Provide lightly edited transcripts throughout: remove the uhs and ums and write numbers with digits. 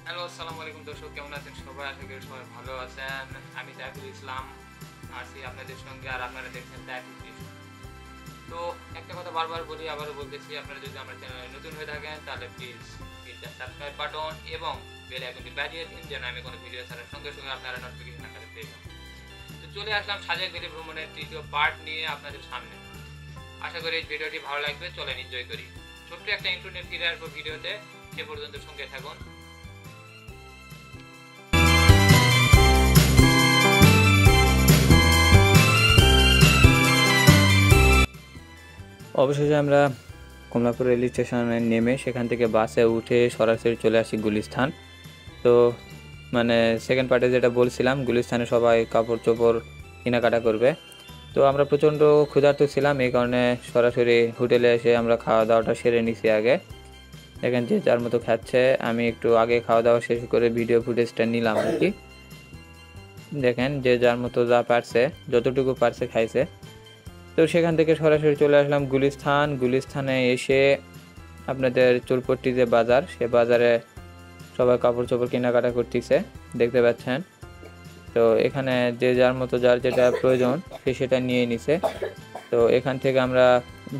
Hello, আসসালামু আলাইকুম দর্শক, কেমন আছেন সবাই? আশা করি সবাই ভালো আছেন। আমি তাইফুল ইসলাম আছি আপনাদের সঙ্গে, আর আপনারা দেখছেন তাইফুল টিভি। তো একটা কথা বারবার বলি, আবারও বলতেছি, আপনারা যদি আমার চ্যানেলে নতুন হয়ে থাকেন তাহলে please hit the subscribe button এবং বেল আইকনটি বাজিয়ে দিন, যেন আমি কোনো ভিডিও ছাড়ার সঙ্গে সঙ্গে আপনারা নোটিফিকেশন আকারে পেয়ে যান। তো চলে আসলাম সাজেক ভ্যালি ভ্রমণের তৃতীয় পার্ট নিয়ে আপনাদের সামনে। আশা করি এই ভিডিওটি ভালো লাগবে, চলেন এনজয় করি। ছোট্ট একটা ইন্টারনেট ফিরে আসবো ভিডিওতে, সে পর্যন্ত সঙ্গে থাকুন। অবশেষে আমরা কমলাপুর রেল স্টেশনে নেমে সেখান থেকে বাসে উঠে সরাসরি চলে আসি গুলিস্তান। তো মানে সেকেন্ড পার্টে যেটা বলছিলাম, গুলিস্তানে সবাই কাপড় চোপড় কেনাকাটা করবে। তো আমরা প্রচণ্ড ক্ষুধার্ত ছিলাম, এই কারণে সরাসরি হোটেলে এসে আমরা খাওয়া দাওয়াটা সেরে নিছি আগে। দেখেন যে যার মতো খাচ্ছে, আমি একটু আগে খাওয়া দাওয়া শেষ করে ভিডিও ফুটেজটা নিলাম আর কি। দেখেন যে যার মতো যা পারছে, যতটুকু পারছে খাইছে। তো সেখান থেকে সরাসরি চলে আসলাম গুলিস্তানে এসে আপনাদের চুলপট্টি যে বাজার, সে বাজারে সবাই কাপড় চোপড় কেনাকাটা করতেছে, দেখতে পাচ্ছেন। তো এখানে যে যার মতো যার যেটা প্রয়োজন সে সেটা নিয়ে নিছে। তো এখান থেকে আমরা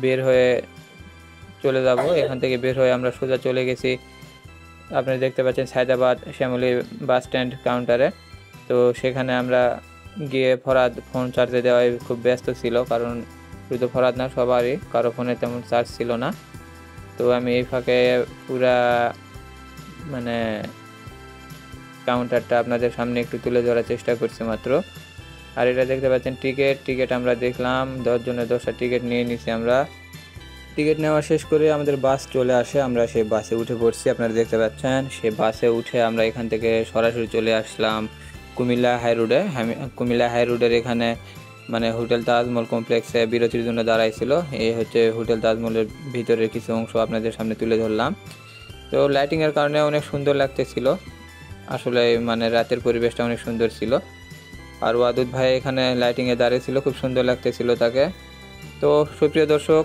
বের হয়ে চলে যাব। এখান থেকে বের হয়ে আমরা সোজা চলে গেছি, আপনারা দেখতে পাচ্ছেন, সায়দাবাদ শ্যামলী বাস স্ট্যান্ড কাউন্টারে। তো সেখানে আমরা গিয়ে ফরহাদ ফোন চার্জে দেওয়ায় খুব ব্যস্ত ছিল, কারণ শুধু ফরহাদ না, সবারই কারো ফোনে তেমন চার্জ ছিল না। তো আমি এই ফাঁকে পুরা মানে কাউন্টারটা আপনাদের সামনে একটু তুলে ধরার চেষ্টা করছি মাত্র। আর এটা দেখতে পাচ্ছেন টিকিট আমরা দেখলাম 10 জনের 10টা টিকিট নিয়ে নিছি আমরা। টিকিট নেওয়া শেষ করে আমাদের বাস চলে আসে, আমরা সেই বাসে উঠে পড়ছি, আপনারা দেখতে পাচ্ছেন। সেই বাসে উঠে আমরা এখান থেকে সরাসরি চলে আসলাম কুমিল্লা হাই রোডে। কুমিল্লা হাই রোডের এখানে মানে হোটেল তাজমহল কমপ্লেক্সে বিরতির জন্য দাঁড়াইছিল। এই হচ্ছে হোটেল তাজমহলের ভিতরের কিছু অংশ আপনাদের সামনে তুলে ধরলাম। তো লাইটিংয়ের কারণে অনেক সুন্দর লাগতেছিল, আসলে মানে রাতের পরিবেশটা অনেক সুন্দর ছিল। আর ওয়াদুদ ভাই এখানে লাইটিংয়ে দাঁড়িয়েছিল, খুব সুন্দর লাগতেছিল তাকে। তো সুপ্রিয় দর্শক,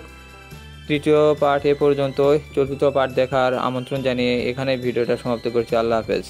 তৃতীয় পার্ট এ পর্যন্তই। চতুর্থ পার্ট দেখার আমন্ত্রণ জানিয়ে এখানে ভিডিওটা সমাপ্ত করছি। আল্লাহ হাফেজ।